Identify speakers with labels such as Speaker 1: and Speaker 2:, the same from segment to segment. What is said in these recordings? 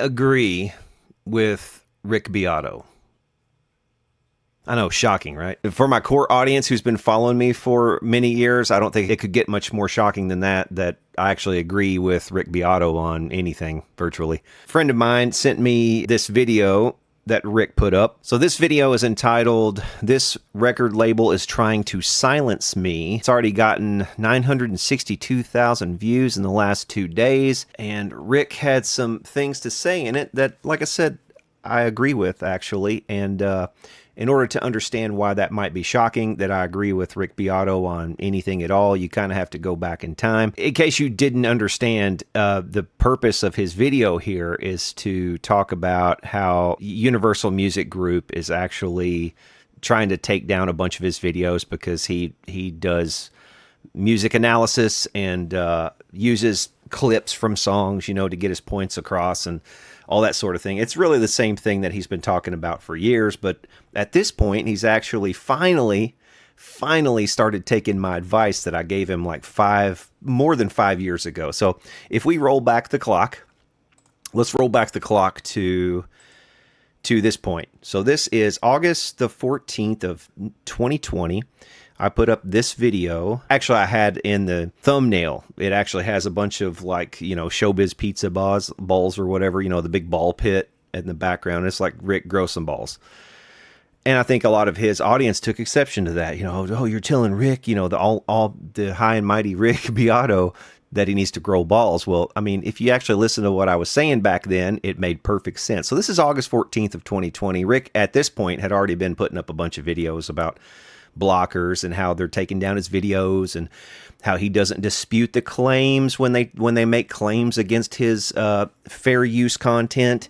Speaker 1: agree with Rick Beato. I know, shocking, right? For my core audience who's been following me for many years, I don't think it could get much more shocking than that I actually agree with Rick Beato on anything, virtually. A friend of mine sent me this video that Rick put up. So this video is entitled, "This Record Label is Trying to Silence Me." It's already gotten 962,000 views in the last 2 days, and Rick had some things to say in it that, like I said, I agree with, actually, and in order to understand why that might be shocking, that I agree with Rick Beato on anything at all, you kind of have to go back in time. In case you didn't understand, the purpose of his video here is to talk about how Universal Music Group is actually trying to take down a bunch of his videos because he does music analysis and uses clips from songs, to get his points across and all that sort of thing. It's really the same thing that he's been talking about for years, but at this point, he's actually finally started taking my advice that I gave him like more than 5 years ago. So if we roll back the clock, let's roll back the clock to this point. So this is August the 14th of 2020. I put up this video. Actually, I had in the thumbnail, it actually has a bunch of Showbiz Pizza balls or whatever, the big ball pit in the background. It's like Rick, grow some balls. And I think a lot of his audience took exception to that. Oh, you're telling Rick, the high and mighty Rick Beato that he needs to grow balls. Well, I mean, if you actually listen to what I was saying back then, it made perfect sense. So this is August 14th of 2020. Rick, at this point, had already been putting up a bunch of videos about blockers and how they're taking down his videos and how he doesn't dispute the claims when they make claims against his fair use content,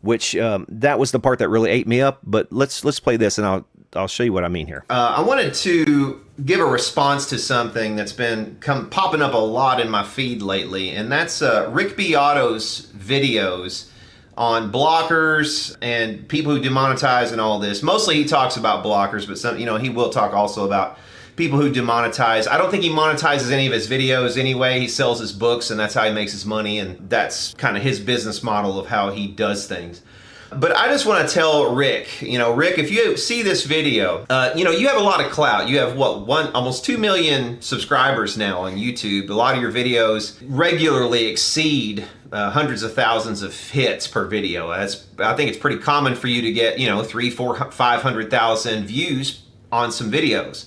Speaker 1: which that was the part that really ate me up. But let's play this and I'll show you what I mean here. I wanted to give a response to something that's been popping up a lot in my feed lately, and that's Rick Beato's videos on blockers and people who demonetize and all this. Mostly he talks about blockers, but he will talk also about people who demonetize. I don't think he monetizes any of his videos anyway. He sells his books and that's how he makes his money, and that's kind of his business model of how he does things. But I just want to tell Rick, Rick, if you see this video, you have a lot of clout. You have almost 2 million subscribers now on YouTube. A lot of your videos regularly exceed hundreds of thousands of hits per video. I think it's pretty common for you to get, 300, 400, 500,000 views on some videos.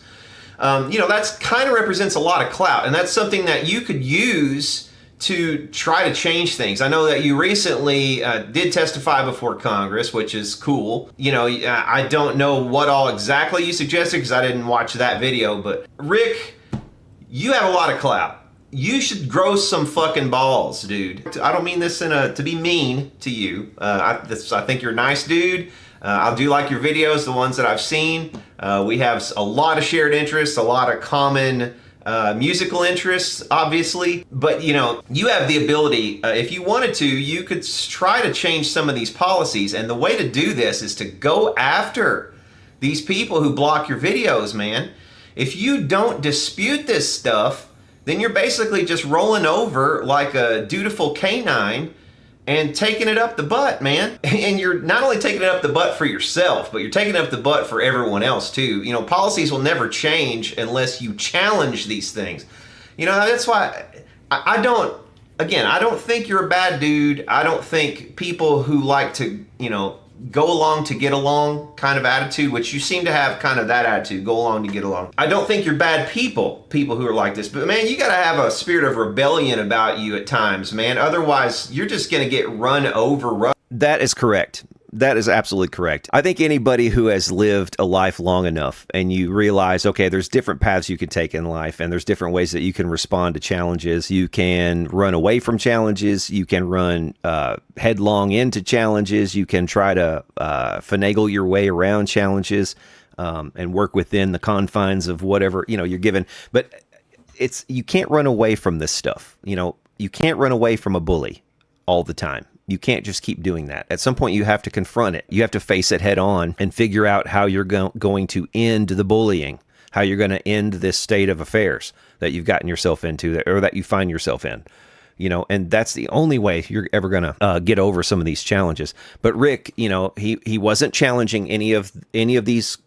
Speaker 1: That's kind of represents a lot of clout, and that's something that you could use to try to change things. I know that you recently did testify before Congress, which is cool. I don't know what all exactly you suggested because I didn't watch that video, but Rick, you have a lot of clout. You should grow some fucking balls, dude. I don't mean this to be mean to you. I think you're a nice dude. I do like your videos, the ones that I've seen. We have a lot of shared interests, a lot of common musical interests, obviously, but you have the ability, if you wanted to, you could try to change some of these policies, and the way to do this is to go after these people who block your videos, man. If you don't dispute this stuff, then you're basically just rolling over like a dutiful canine and taking it up the butt, man. And you're not only taking it up the butt for yourself, but you're taking it up the butt for everyone else too. Policies will never change unless you challenge these things. That's why I don't think you're a bad dude. I don't think people who like to, go along to get along kind of attitude, which you seem to have kind of that attitude, go along to get along. I don't think you're bad people who are like this, but man, you gotta have a spirit of rebellion about you at times, man. Otherwise, you're just gonna get run over. That is correct. That is absolutely correct. I think anybody who has lived a life long enough and you realize, okay, there's different paths you can take in life and there's different ways that you can respond to challenges. You can run away from challenges. You can run headlong into challenges. You can try to finagle your way around challenges and work within the confines of whatever, you're given. But you can't run away from this stuff. You can't run away from a bully all the time. You can't just keep doing that. At some point, you have to confront it. You have to face it head on and figure out how you're going to end the bullying, how you're going to end this state of affairs that you've gotten yourself into or that you find yourself in. and that's the only way you're ever going to get over some of these challenges. But Rick, he wasn't challenging any of these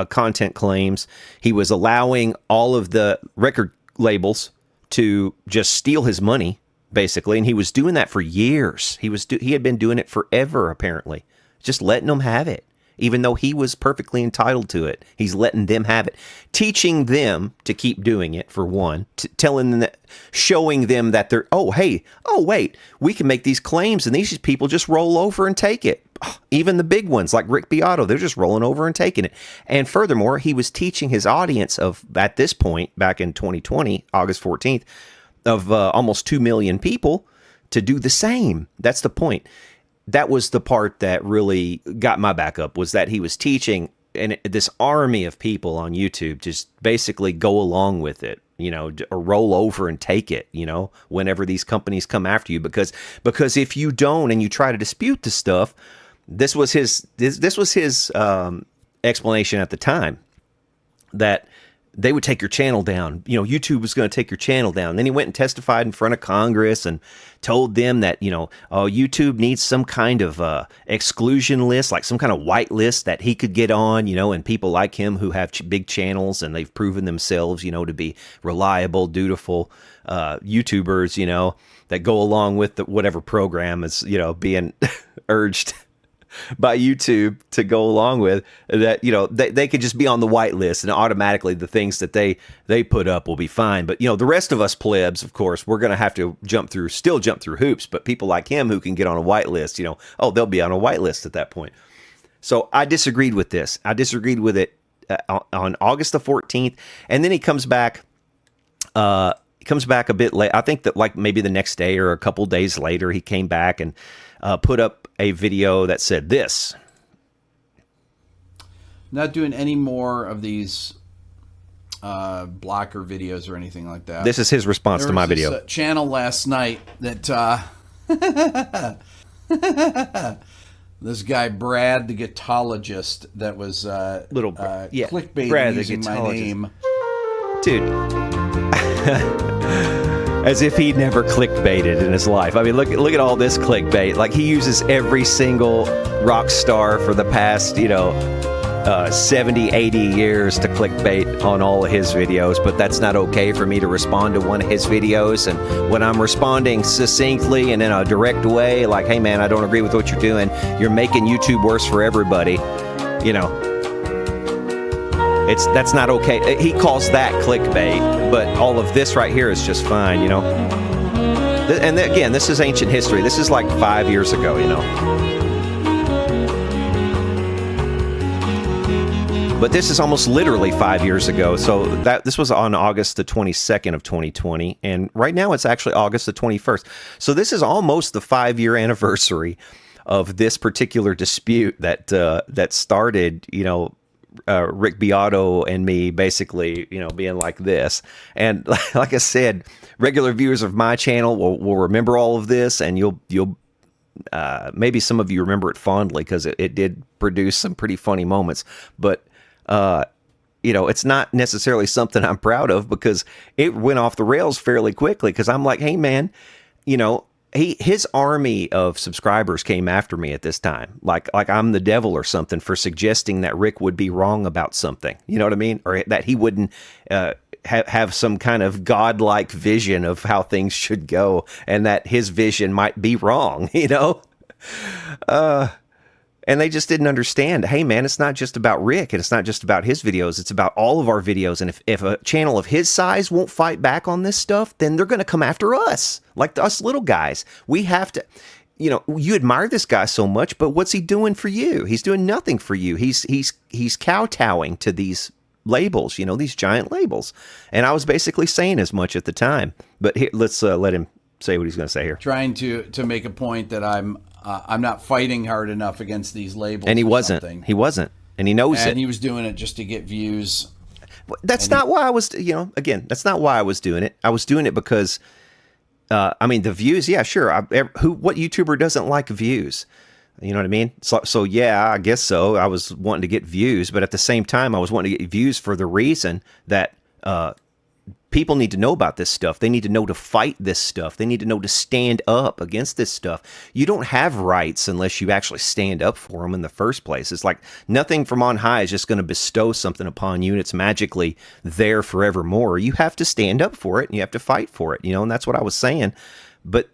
Speaker 1: content claims. He was allowing all of the record labels to just steal his money, basically, and he was doing that for years. He had been doing it forever, apparently, just letting them have it. Even though he was perfectly entitled to it, he's letting them have it, teaching them to keep doing it, for one, telling them that, showing them that they're, wait, we can make these claims and these people just roll over and take it. Even the big ones like Rick Beato, they're just rolling over and taking it. And furthermore, he was teaching his audience of, at this point, back in 2020, August 14th, of almost 2 million people to do the same. That's the point. That was the part that really got my back up, was that he was teaching this army of people on YouTube just basically go along with it, or roll over and take it, whenever these companies come after you, because if you don't and you try to dispute the stuff, this was his explanation at the time, that they would take your channel down. YouTube was going to take your channel down. And then he went and testified in front of Congress and told them that, YouTube needs some kind of exclusion list, like some kind of white list that he could get on, and people like him who have big channels and they've proven themselves, to be reliable, dutiful YouTubers, that go along with whatever program is, being urged by YouTube to go along with, that they could just be on the white list and automatically the things that they put up will be fine. But the rest of us plebs, of course, we're going to have to still jump through hoops. But people like him who can get on a white list, they'll be on a white list at that point. So I disagreed with this. I disagreed with it on August the 14th, and then he comes back. He comes back a bit late. I think that like maybe the next day or a couple days later, he came back and put up a video that said this.
Speaker 2: Not doing any more of these blocker videos or anything like that.
Speaker 1: This is his response to my video.
Speaker 2: There was this channel last night that this guy Brad the Guitologist that was clickbait
Speaker 1: Brad
Speaker 2: using my name.
Speaker 1: Dude. As if he'd never clickbaited in his life. I mean, look at all this clickbait. Like, he uses every single rock star for the past, 70, 80 years to clickbait on all of his videos, but that's not okay for me to respond to one of his videos. And when I'm responding succinctly and in a direct way, like, hey man, I don't agree with what you're doing. You're making YouTube worse for everybody. That's not okay. He calls that clickbait, but all of this right here is just fine, And again, this is ancient history. This is like 5 years ago, But this is almost literally 5 years ago. So this was on August the 22nd of 2020, and right now it's actually August the 21st. So this is almost the 5-year anniversary of this particular dispute that started, Rick Beato and me basically, being like this. And like I said, regular viewers of my channel will remember all of this, and you'll maybe some of you remember it fondly because it did produce some pretty funny moments. But it's not necessarily something I'm proud of, because it went off the rails fairly quickly, because I'm like, hey man, his army of subscribers came after me at this time, like I'm the devil or something, for suggesting that Rick would be wrong about something. You know what I mean? Or that he wouldn't have some kind of godlike vision of how things should go, and that his vision might be wrong. And they just didn't understand. Hey man, it's not just about Rick, and it's not just about his videos. It's about all of our videos. And if a channel of his size won't fight back on this stuff, then they're going to come after us, like us little guys. We have to, you admire this guy so much, but what's he doing for you? He's doing nothing for you. He's kowtowing to these labels, these giant labels. And I was basically saying as much at the time. But here, let's let him say what he's going to say here.
Speaker 2: Trying to make a point that I'm not fighting hard enough against these labels.
Speaker 1: And he wasn't.
Speaker 2: Something.
Speaker 1: He wasn't. And he knows it.
Speaker 2: And he was doing it just to get views.
Speaker 1: That's not why I was, again, that's not why I was doing it. I was doing it because, the views, yeah, sure. What YouTuber doesn't like views? You know what I mean? So yeah, I guess so. I was wanting to get views, but at the same time, I was wanting to get views for the reason that People need to know about this stuff. They need to know to fight this stuff. They need to know to stand up against this stuff. You don't have rights unless you actually stand up for them in the first place. It's like nothing from on high is just going to bestow something upon you and it's magically there forevermore. You have to stand up for it and you have to fight for it, and that's what I was saying. But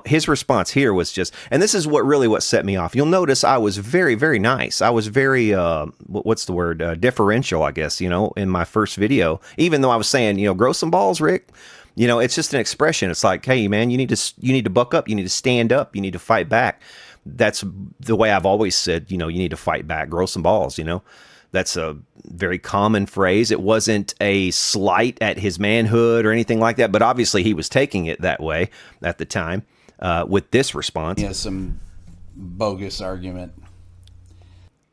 Speaker 1: his response here was just, and this is what set me off. You'll notice I was very, very nice. I was very, what's the word? Differential, I guess, in my first video, even though I was saying, grow some balls, Rick. It's just an expression. It's like, hey, man, you need to buck up. You need to stand up. You need to fight back. That's the way I've always said, you need to fight back, grow some balls, That's a very common phrase. It wasn't a slight at his manhood or anything like that, but obviously he was taking it that way at the time with this response.
Speaker 2: Yeah, some bogus argument.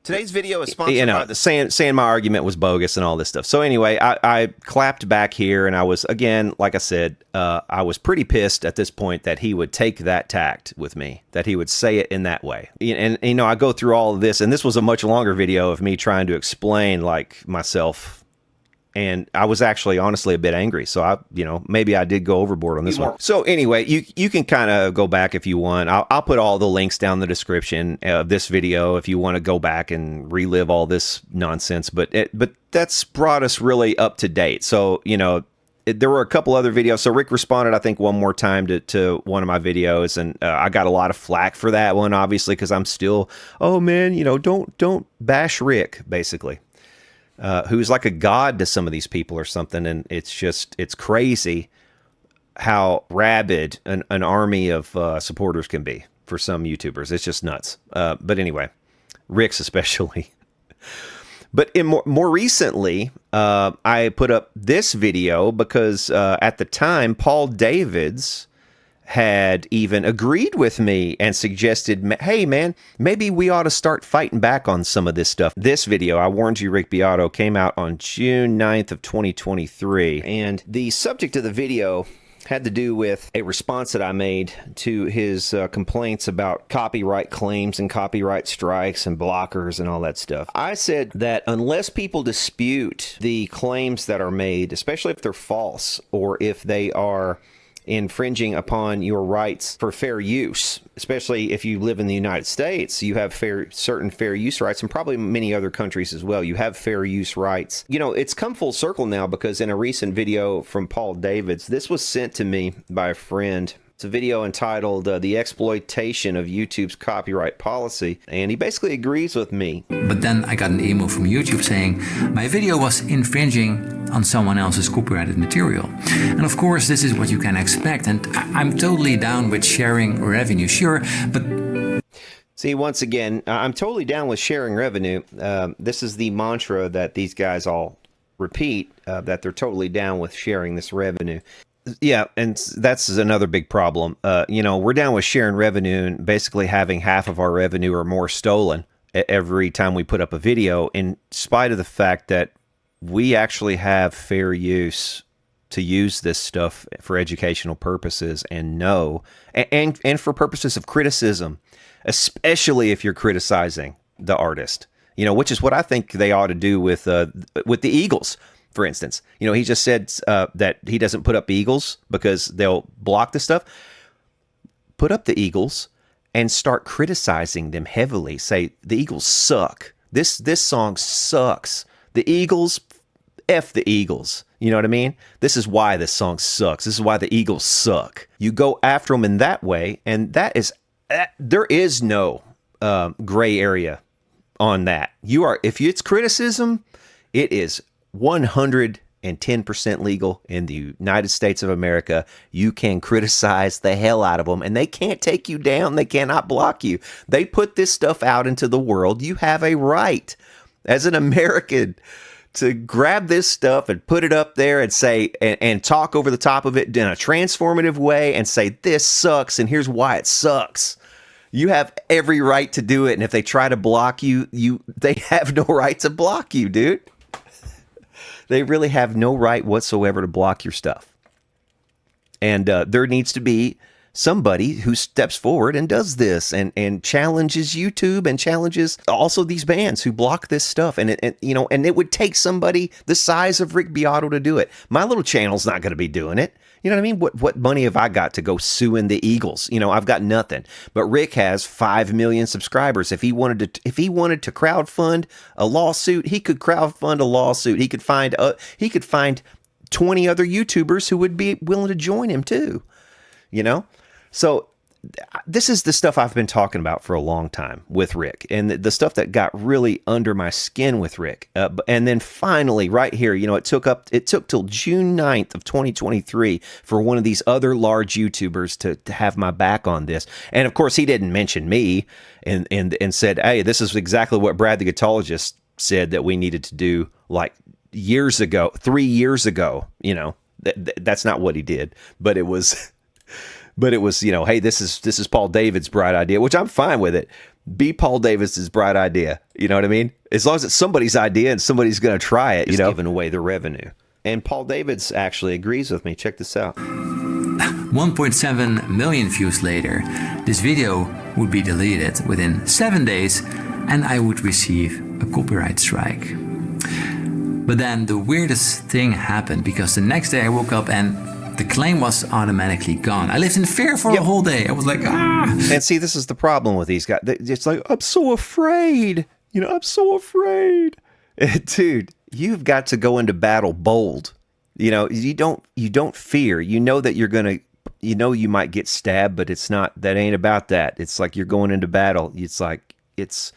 Speaker 1: Today's video is sponsored by the saying my argument was bogus and all this stuff. So anyway, I clapped back here, and I was, again, like I said, I was pretty pissed at this point that he would take that tact with me, that he would say it in that way. And I go through all of this, and this was a much longer video of me trying to explain myself. And I was actually honestly a bit angry. So maybe I did go overboard on this one. So anyway, you can kind of go back if you want. I'll put all the links down in the description of this video if you want to go back and relive all this nonsense. But that's brought us really up to date. So, there were a couple other videos. So Rick responded, I think, one more time to one of my videos, and I got a lot of flack for that one, obviously, because I'm still, oh man, don't bash Rick, basically. Who's like a god to some of these people or something, and it's crazy how rabid an army of supporters can be for some YouTubers. It's just nuts. But anyway, Rick's especially. But more recently, I put up this video because at the time, Paul Davids had even agreed with me and suggested, hey, man, maybe we ought to start fighting back on some of this stuff. This video, I warned you, Rick Beato, came out on June 9th of 2023. And the subject of the video had to do with a response that I made to his complaints about copyright claims and copyright strikes and blockers and all that stuff. I said that unless people dispute the claims that are made, especially if they're false or if they are infringing upon your rights for fair use, especially if you live in the United States, you have certain fair use rights, and probably many other countries as well. You have fair use rights. It's come full circle now, because in a recent video from Paul Davids, this was sent to me by a friend. It's a video entitled The Exploitation of YouTube's Copyright Policy, and he basically agrees with me.
Speaker 3: But then I got an email from YouTube saying my video was infringing on someone else's copyrighted material. And of course, this is what you can expect, and I'm totally down with sharing revenue, sure, but...
Speaker 1: See, once again, I'm totally down with sharing revenue. This is the mantra that these guys all repeat, that they're totally down with sharing this revenue. Yeah, and that's another big problem. We're down with sharing revenue and basically having half of our revenue or more stolen every time we put up a video, in spite of the fact that we actually have fair use to use this stuff for educational purposes and for purposes of criticism, especially if you're criticizing the artist, which is what I think they ought to do with the Eagles. For instance, he just said that he doesn't put up Eagles because they'll block the stuff. Put up the Eagles and start criticizing them heavily. Say, the Eagles suck. This song sucks. The Eagles, F the Eagles. You know what I mean? This is why this song sucks. This is why the Eagles suck. You go after them in that way, and there is no gray area on that. If it's criticism, it is 110% legal in the United States of America. You can criticize the hell out of them, and they can't take you down. They cannot block you. They put this stuff out into the world. You have a right as an American to grab this stuff and put it up there and say, and talk over the top of it in a transformative way and say, this sucks and here's why it sucks. You have every right to do it. And if they try to block you, they have no right to block you, dude. They really have no right whatsoever to block your stuff. And there needs to be somebody who steps forward and does this and challenges YouTube and challenges also these bands who block this stuff. And it would take somebody the size of Rick Beato to do it. My little channel's not going to be doing it. You know what I mean? What money have I got to go suing the Eagles? I've got nothing. But Rick has 5 million subscribers. If he wanted to crowdfund a lawsuit, he could crowdfund a lawsuit. He could find 20 other YouTubers who would be willing to join him too. So this is the stuff I've been talking about for a long time with Rick, and the stuff that got really under my skin with Rick. And then finally, right here, it took till June 9th of 2023 for one of these other large YouTubers to have my back on this. And of course, he didn't mention me and said, hey, this is exactly what Brad the Guitologist said that we needed to do like 3 years ago. That's not what he did, but it was. But it was, hey, this is Paul David's bright idea, which I'm fine with it. Be Paul David's bright idea. You know what I mean? As long as it's somebody's idea and somebody's going to try it, giving away the revenue. And Paul David's actually agrees with me. Check this out.
Speaker 3: 1.7 million views later, this video would be deleted within 7 days and I would receive a copyright strike. But then the weirdest thing happened, because the next day I woke up and the claim was automatically gone. I lived in fear for a whole day. I was like,
Speaker 1: And see, this is the problem with these guys. It's like, I'm so afraid. I'm so afraid. Dude, you've got to go into battle bold. You don't fear. You know that you're going to, you might get stabbed, but that ain't about that. It's like you're going into battle. It's like, it's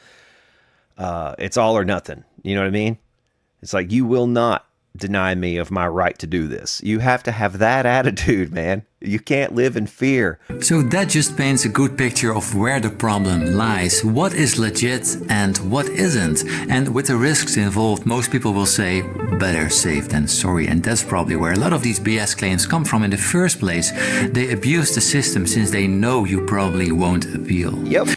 Speaker 1: all or nothing. You know what I mean? It's like, you will not deny me of my right to do this. You have to have that attitude, man. You can't live in fear.
Speaker 3: So that just paints a good picture of where the problem lies. What is legit and what isn't? And with the risks involved, most people will say, better safe than sorry. And that's probably where a lot of these BS claims come from in the first place. They abuse the system since they know you probably won't appeal.
Speaker 1: Yep.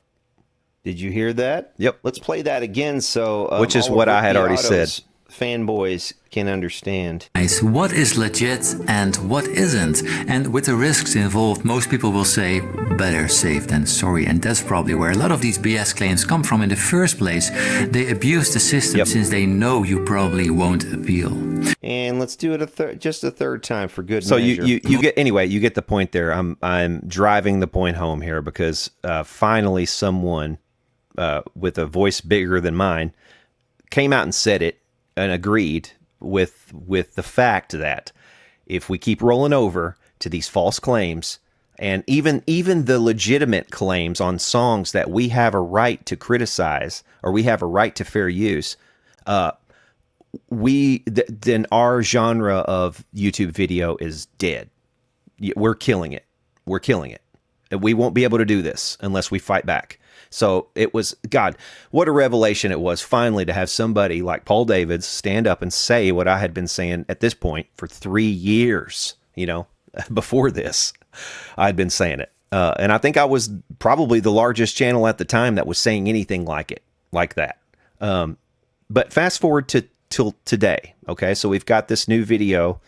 Speaker 1: Did you hear that? Yep. Let's play that again. So, which is what I had already said. Fanboys can understand.
Speaker 3: What is legit and what isn't? And with the risks involved, most people will say, better safe than sorry. And that's probably where a lot of these BS claims come from in the first place. They abuse the system since they know you probably won't appeal.
Speaker 1: And let's do it just a third time for good measure. So you get the point there. I'm driving the point home here because finally someone with a voice bigger than mine came out and said it and agreed with the fact that if we keep rolling over to these false claims and even the legitimate claims on songs that we have a right to criticize or we have a right to fair use, then our genre of YouTube video is dead. We're killing it. We're killing it. We won't be able to do this unless we fight back. So it was, God, what a revelation it was finally to have somebody like Paul Davids stand up and say what I had been saying at this point for 3 years, before this, I'd been saying it. And I think I was probably the largest channel at the time that was saying anything like that. But fast forward till today. Okay. So we've got this new video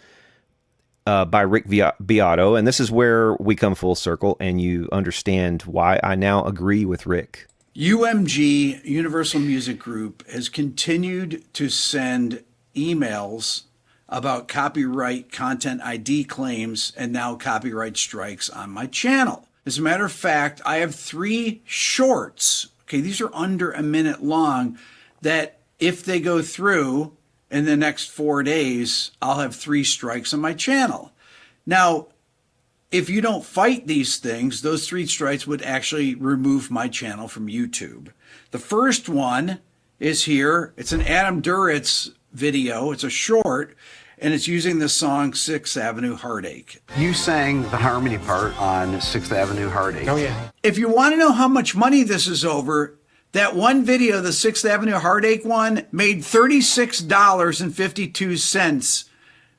Speaker 1: by Rick Beato, and this is where we come full circle and you understand why I now agree with Rick.
Speaker 2: UMG, Universal Music Group, has continued to send emails about copyright content ID claims and now copyright strikes on my channel. As a matter of fact, I have 3 shorts, okay, these are under a minute long, that if they go through in the next 4 days, I'll have 3 strikes on my channel. Now, if you don't fight these things, those 3 strikes would actually remove my channel from YouTube. The first one is here. It's an Adam Duritz video. It's a short, and it's using the song 6th Avenue Heartache.
Speaker 4: You sang the harmony part on 6th Avenue Heartache.
Speaker 2: Oh, yeah. If you want to know how much money this is over, that one video, the 6th Avenue Heartache one, made $36.52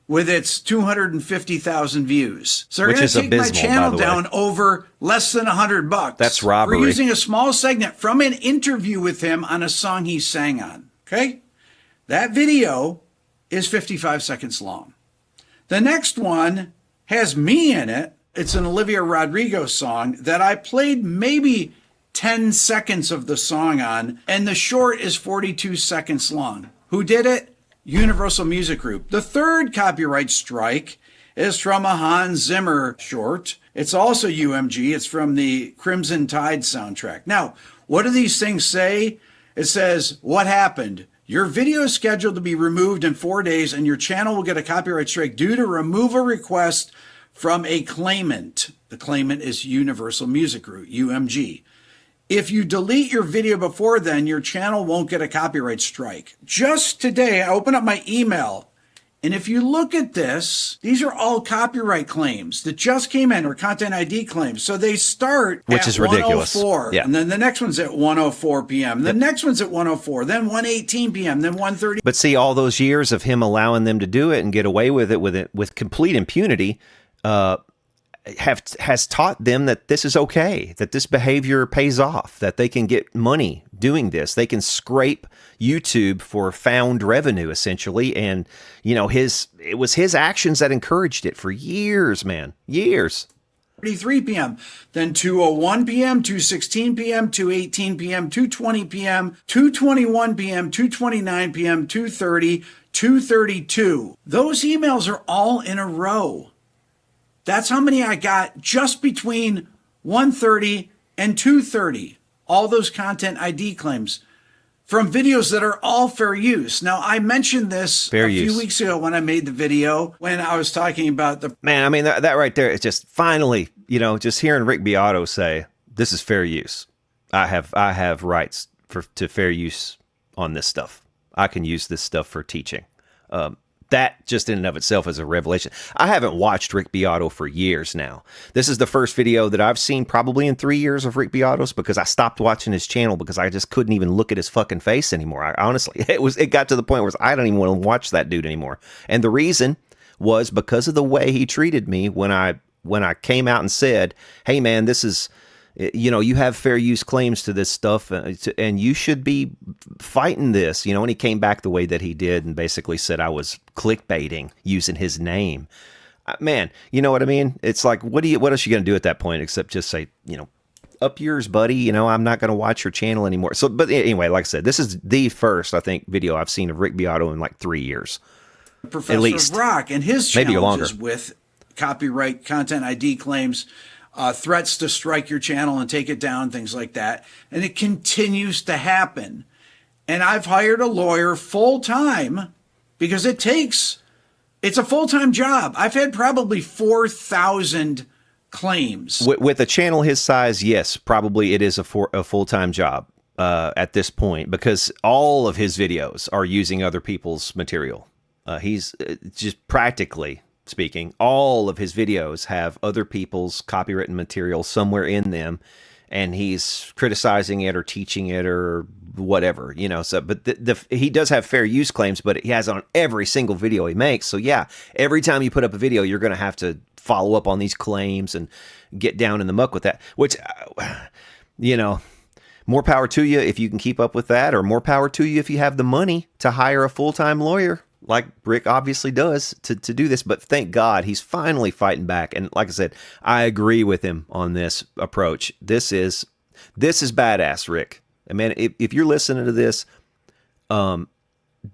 Speaker 2: with its 250,000 views. So they're going to take my channel down over less than $100.
Speaker 1: That's robbery.
Speaker 2: We're using a small segment from an interview with him on a song he sang on. Okay? That video is 55 seconds long. The next one has me in it It's an Olivia Rodrigo song that I played maybe 10 seconds of the song on, and the short is 42 seconds long. Who did it? Universal Music Group. The third copyright strike is from a Hans Zimmer short. It's also UMG. It's from the Crimson Tide soundtrack. Now, what do these things say? It says, what happened? Your video is scheduled to be removed in 4 days, and your channel will get a copyright strike due to removal request from a claimant. The claimant is Universal Music Group, UMG. If you delete your video before then, your channel won't get a copyright strike. Just today, I opened up my email, and if you look at this, these are all copyright claims that just came in, or content ID claims. So they start
Speaker 1: Which
Speaker 2: at
Speaker 1: is ridiculous.
Speaker 2: 1:04,
Speaker 1: Yeah.
Speaker 2: and then the next one's at 1:04 p.m. The next one's at 1:04, then 1:18 p.m., then 1:30.
Speaker 1: But see, all those years of him allowing them to do it and get away with it with complete impunity, has taught them that this is okay, that this behavior pays off, that they can get money doing this. They can scrape YouTube for found revenue, essentially. And, you know, it was his actions that encouraged it for years, man. Years.
Speaker 2: 3 p.m., then 2:01 p.m., 2:16 p.m., 2:18 p.m., 2:20 p.m., 2:21 p.m., 2:29 p.m., 2:30, 2:32. Those emails are all in a row. That's how many I got just between 1:30 and 2:30. All those content ID claims from videos that are all fair use. Now, I mentioned this
Speaker 1: Fair
Speaker 2: a few
Speaker 1: use.
Speaker 2: weeks ago when I made the video, when I was talking about the
Speaker 1: Man, I mean, that right there is just finally, you know, just hearing Rick Beato say, this is fair use. I have rights to fair use on this stuff. I can use this stuff for teaching. That just in and of itself is a revelation. I haven't watched Rick Beato for years now. This is the first video that I've seen probably in 3 years of Rick Beato's, because I stopped watching his channel because I just couldn't even look at his fucking face anymore. I honestly, it got to the point where I don't even want to watch that dude anymore. And the reason was because of the way he treated me when I came out and said, hey man, this is, you know, you have fair use claims to this stuff, and you should be fighting this, you know. And he came back the way that he did and basically said I was clickbaiting using his name. Man, you know what I mean? It's like, what else are you going to do at that point except just say, you know, up yours, buddy. You know, I'm not going to watch your channel anymore. So, but anyway, like I said, this is the first, I think, video I've seen of Rick Beato in like 3 years.
Speaker 2: Professor
Speaker 1: at least.
Speaker 2: of Rock and his
Speaker 1: Maybe
Speaker 2: challenges
Speaker 1: longer.
Speaker 2: with copyright content ID claims, threats to strike your channel and take it down, things like that. And it continues to happen. And I've hired a lawyer full time because it's a full-time job. I've had probably 4,000 claims.
Speaker 1: With a channel his size, yes, probably it is a full-time job at this point, because all of his videos are using other people's material. He's just practically speaking, all of his videos have other people's copywritten material somewhere in them, and he's criticizing it or teaching it or whatever, you know. So, but he does have fair use claims, but he has on every single video he makes. So yeah, every time you put up a video, you're going to have to follow up on these claims and get down in the muck with that, which, you know, more power to you if you can keep up with that, or more power to you if you have the money to hire a full-time lawyer, like Rick obviously does, to do this. But thank God he's finally fighting back. And like I said, I agree with him on this approach. This is badass, Rick. And man, if you're listening to this,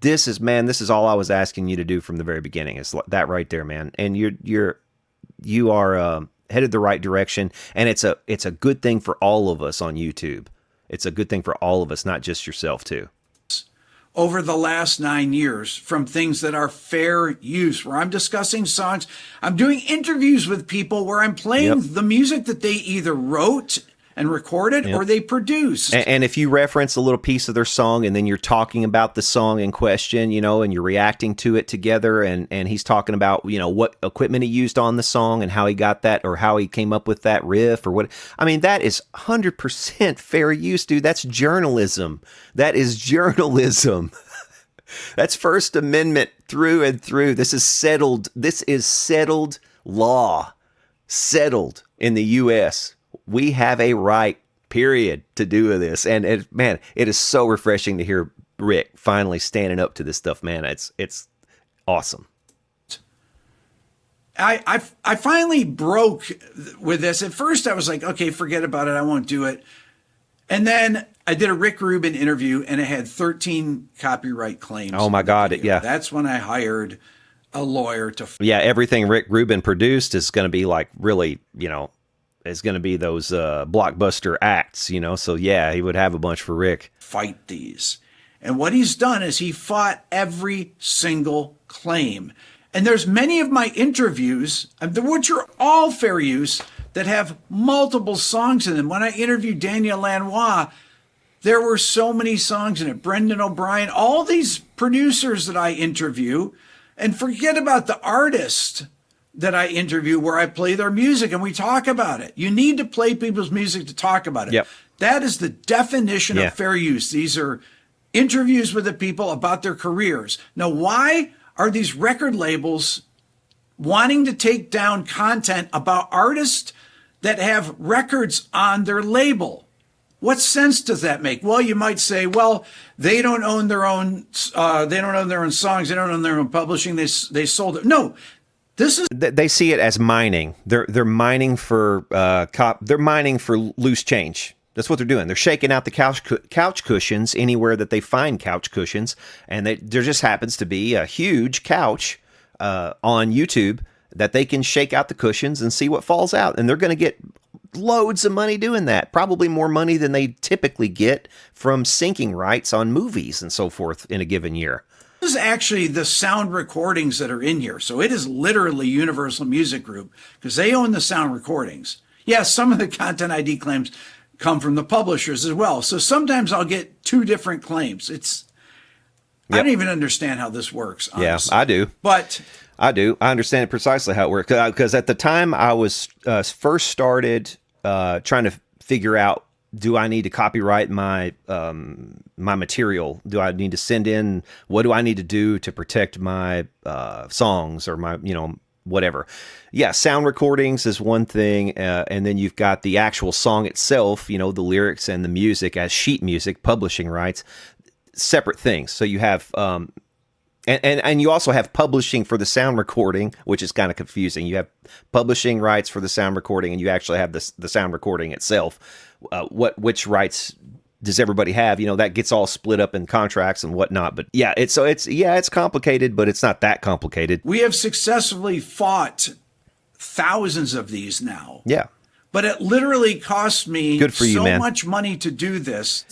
Speaker 1: this is all I was asking you to do from the very beginning. It's that right there, man. And you are headed the right direction. And it's a good thing for all of us on YouTube. It's a good thing for all of us, not just yourself too.
Speaker 2: Over the last 9 years, from things that are fair use, where I'm discussing songs, I'm doing interviews with people where I'm playing the music that they either wrote and recorded or they produced.
Speaker 1: And if you reference a little piece of their song and then you're talking about the song in question, you know, and you're reacting to it together, and he's talking about, you know, what equipment he used on the song and how he got that, or how he came up with that riff, or what, I mean, that is 100% fair use, dude. That's journalism. That is journalism. That's First Amendment through and through. This is settled. This is settled law. Settled in the U.S. We have a right, period, to do this. And man, it is so refreshing to hear Rick finally standing up to this stuff, man. It's awesome.
Speaker 2: I finally broke with this. At first I was like, okay, forget about it. I won't do it. And then I did a Rick Rubin interview and it had 13 copyright claims.
Speaker 1: Oh my God. Yeah.
Speaker 2: That's when I hired a lawyer to.
Speaker 1: Yeah. Everything Rick Rubin produced is going to be like really, is going to be those blockbuster acts, So yeah, he would have a bunch for Rick.
Speaker 2: Fight these. And what he's done is he fought every single claim. And there's many of my interviews, which are all fair use, that have multiple songs in them. When I interviewed Daniel Lanois, there were so many songs in it. Brendan O'Brien, all these producers that I interview, and forget about the artist that I interview where I play their music and we talk about it. You need to play people's music to talk about it.
Speaker 1: Yep.
Speaker 2: That is the definition of fair use. These are interviews with the people about their careers. Now, why are these record labels wanting to take down content about artists that have records on their label? What sense does that make? Well, you might say, well, they don't own their own. They don't own their own songs. They don't own their own publishing. They sold it. No, this is.
Speaker 1: They see it as mining. They're mining for They're mining for loose change. That's what they're doing. They're shaking out the couch cushions anywhere that they find couch cushions, and there just happens to be a huge couch on YouTube that they can shake out the cushions and see what falls out, and they're going to get loads of money doing that. Probably more money than they typically get from syncing rights on movies and so forth in a given year.
Speaker 2: This is actually the sound recordings that are in here, so it is literally Universal Music Group because they own the sound recordings. Yes, some of the content ID claims come from the publishers as well. So sometimes I'll get two different claims. I don't even understand how this works, honestly.
Speaker 1: Yeah, I do.
Speaker 2: But
Speaker 1: I do. I understand it precisely how it works. Because at the time I was first started trying to figure out, do I need to copyright my my material? Do I need to send in, what do I need to do to protect my songs or my, whatever. Yeah, sound recordings is one thing, and then you've got the actual song itself, the lyrics and the music as sheet music, publishing rights, separate things. So you have, and you also have publishing for the sound recording, which is kind of confusing. You have publishing rights for the sound recording, and you actually have the sound recording itself. Which rights does everybody have? That gets all split up in contracts and whatnot. But yeah, it's complicated, but it's not that complicated.
Speaker 2: We have successfully fought thousands of these now.
Speaker 1: Yeah.
Speaker 2: But it literally cost me
Speaker 1: Good for you, man.
Speaker 2: much money to do this.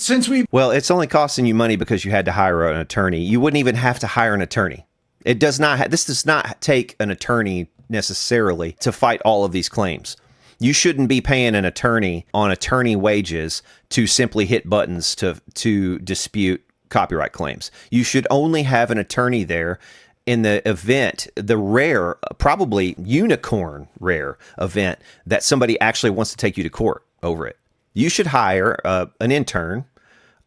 Speaker 1: Well, it's only costing you money because you had to hire an attorney. You wouldn't even have to hire an attorney. This does not take an attorney necessarily to fight all of these claims. You shouldn't be paying an attorney on attorney wages to simply hit buttons to dispute copyright claims. You should only have an attorney there in the event, the rare, probably unicorn rare event that somebody actually wants to take you to court over it. You should hire an intern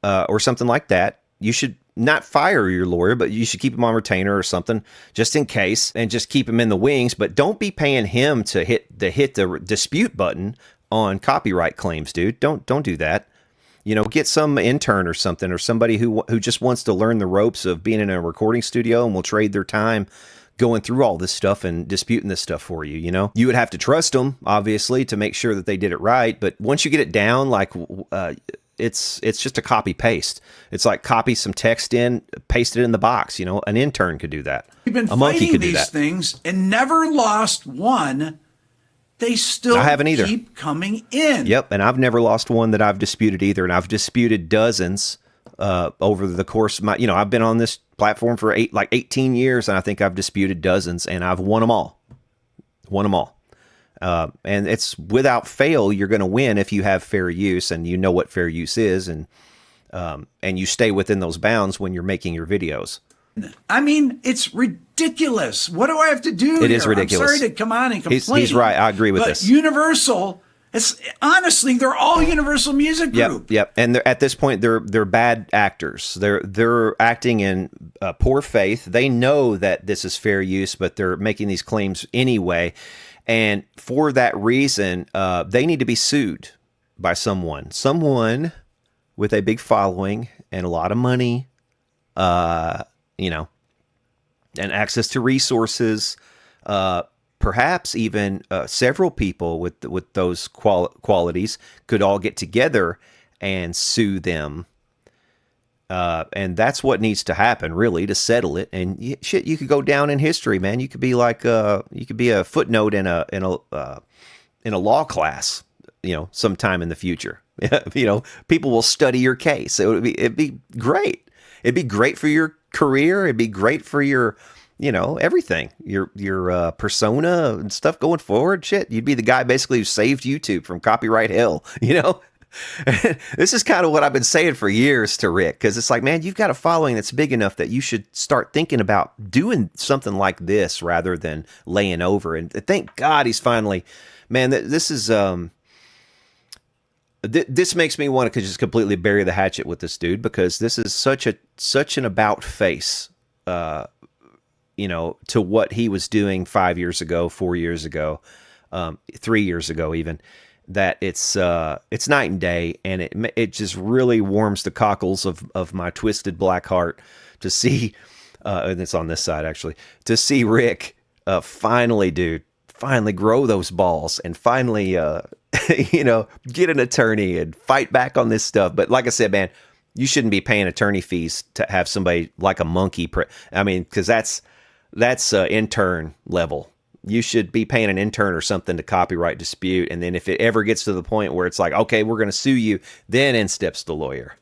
Speaker 1: or something like that. You should not fire your lawyer, but you should keep him on retainer or something just in case, and just keep him in the wings. But don't be paying him to hit the dispute button on copyright claims, dude. Don't do that. Get some intern or something, or somebody who just wants to learn the ropes of being in a recording studio and will trade their time going through all this stuff and disputing this stuff for you. You would have to trust them, obviously, to make sure that they did it right. But once you get it down, like it's just a copy paste. It's like copy some text in, paste it in the box. An intern could do that.
Speaker 2: We've been
Speaker 1: a monkey
Speaker 2: fighting
Speaker 1: could do
Speaker 2: these
Speaker 1: that.
Speaker 2: things and never lost one. They still
Speaker 1: I haven't either.
Speaker 2: keep coming in.
Speaker 1: Yep, and I've never lost one that I've disputed either, and I've disputed dozens over the course of my. I've been on this platform for 18 years, and I think I've disputed dozens, and I've won them all. And it's without fail, you're going to win if you have fair use and you know what fair use is, and you stay within those bounds when you're making your videos.
Speaker 2: I mean, it's ridiculous. What do I have to do?
Speaker 1: It is ridiculous.
Speaker 2: I'm sorry to come on and complain.
Speaker 1: He's right. I agree with this.
Speaker 2: Universal, honestly, they're all Universal Music Group.
Speaker 1: Yep. And at this point, they're bad actors. They're acting in poor faith. They know that this is fair use, but they're making these claims anyway. And for that reason, they need to be sued by someone with a big following and a lot of money, and access to resources, perhaps even several people with those qualities could all get together and sue them. And that's what needs to happen, really, to settle it. And you could go down in history, man. You could be like you could be a footnote in a law class, sometime in the future. People will study your case. It'd be great. It'd be great for your career. It'd be great for your, everything, your persona and stuff going forward. Shit, you'd be the guy basically who saved YouTube from copyright hell. This is kind of what I've been saying for years to Rick, because it's like, man, you've got a following that's big enough that you should start thinking about doing something like this rather than laying over. And thank God he's finally, man, this is this makes me want to just completely bury the hatchet with this dude, because this is such an about face, to what he was doing 5 years ago, 4 years ago, 3 years ago even. That it's night and day, and it just really warms the cockles of my twisted black heart to see, and it's on this side actually, to see Rick finally grow those balls and finally get an attorney and fight back on this stuff. But like I said, man, you shouldn't be paying attorney fees to have somebody like a monkey. Because that's intern level. You should be paying an intern or something to copyright dispute. And then if it ever gets to the point where it's like, okay, we're going to sue you, then in steps the lawyer.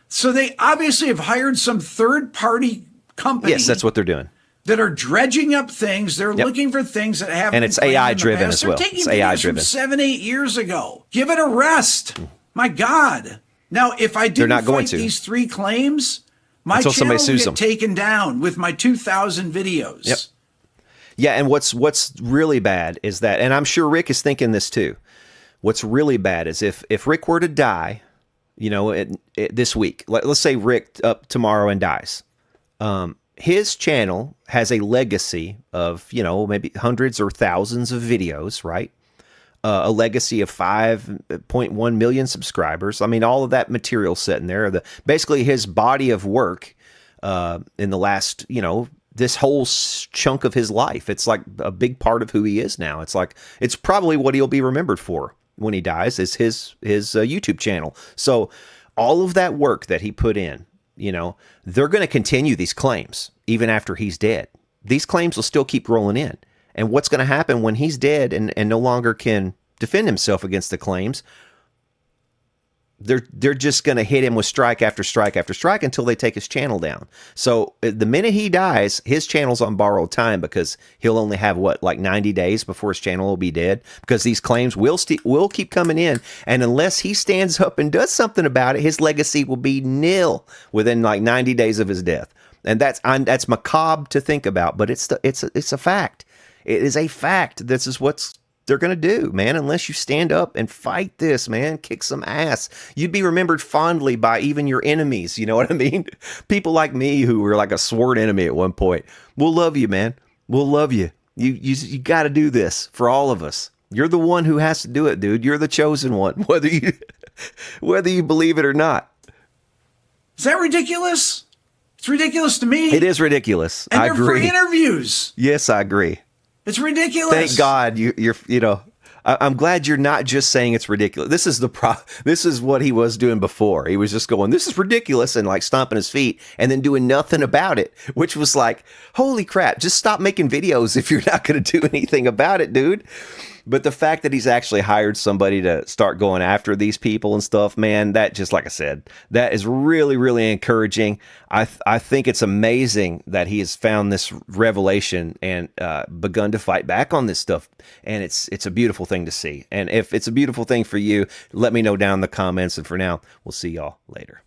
Speaker 2: So they obviously have hired some third-party company.
Speaker 1: Yes, that's what they're doing.
Speaker 2: That are dredging up things. They're looking for things that haven't.
Speaker 1: And it's AI driven as well.
Speaker 2: They're taking
Speaker 1: it's
Speaker 2: videos
Speaker 1: AI driven.
Speaker 2: From 7-8 years ago. Give it a rest. My God. Now, if I didn't fight these 3 claims, my channel would get taken down with my 2,000 videos.
Speaker 1: Yep. Yeah, and what's really bad is that, and I'm sure Rick is thinking this too. What's really bad is if Rick were to die, this week, let's say Rick up tomorrow and dies, his channel has a legacy of maybe hundreds or thousands of videos, right? A legacy of 5.1 million subscribers. I mean, all of that material sitting there. Basically his body of work in the last this whole chunk of his life. It's like a big part of who he is now. It's probably what he'll be remembered for when he dies is his YouTube channel. So all of that work that he put in, they're going to continue these claims even after he's dead. These claims will still keep rolling in. And what's going to happen when he's dead and no longer can defend himself against the claims? They're just going to hit him with strike after strike after strike until they take his channel down. So the minute he dies, his channel's on borrowed time, because he'll only have 90 days before his channel will be dead, because these claims will keep coming in. And unless he stands up and does something about it, his legacy will be nil within 90 days of his death. And that's macabre to think about, but it's a fact. It is a fact. This is what's they're going to do, man, unless you stand up and fight this, man, kick some ass. You'd be remembered fondly by even your enemies. You know what I mean? People like me who were like a sworn enemy at one point. We'll love you, man. We'll love you. You got to do this for all of us. You're the one who has to do it, dude. You're the chosen one, whether you believe it or not.
Speaker 2: Is that ridiculous? It's ridiculous to me.
Speaker 1: It is ridiculous.
Speaker 2: And
Speaker 1: I
Speaker 2: they're
Speaker 1: agree.
Speaker 2: for interviews.
Speaker 1: Yes, I agree.
Speaker 2: It's ridiculous.
Speaker 1: Thank God you're I'm glad you're not just saying it's ridiculous. This is this is what he was doing before. He was just going, this is ridiculous, and stomping his feet and then doing nothing about it, which was like, holy crap, just stop making videos if you're not going to do anything about it, dude. But the fact that he's actually hired somebody to start going after these people and stuff, man, that just, like I said, that is really, really encouraging. I think it's amazing that he has found this revelation and begun to fight back on this stuff. And it's a beautiful thing to see. And if it's a beautiful thing for you, let me know down in the comments. And for now, we'll see y'all later.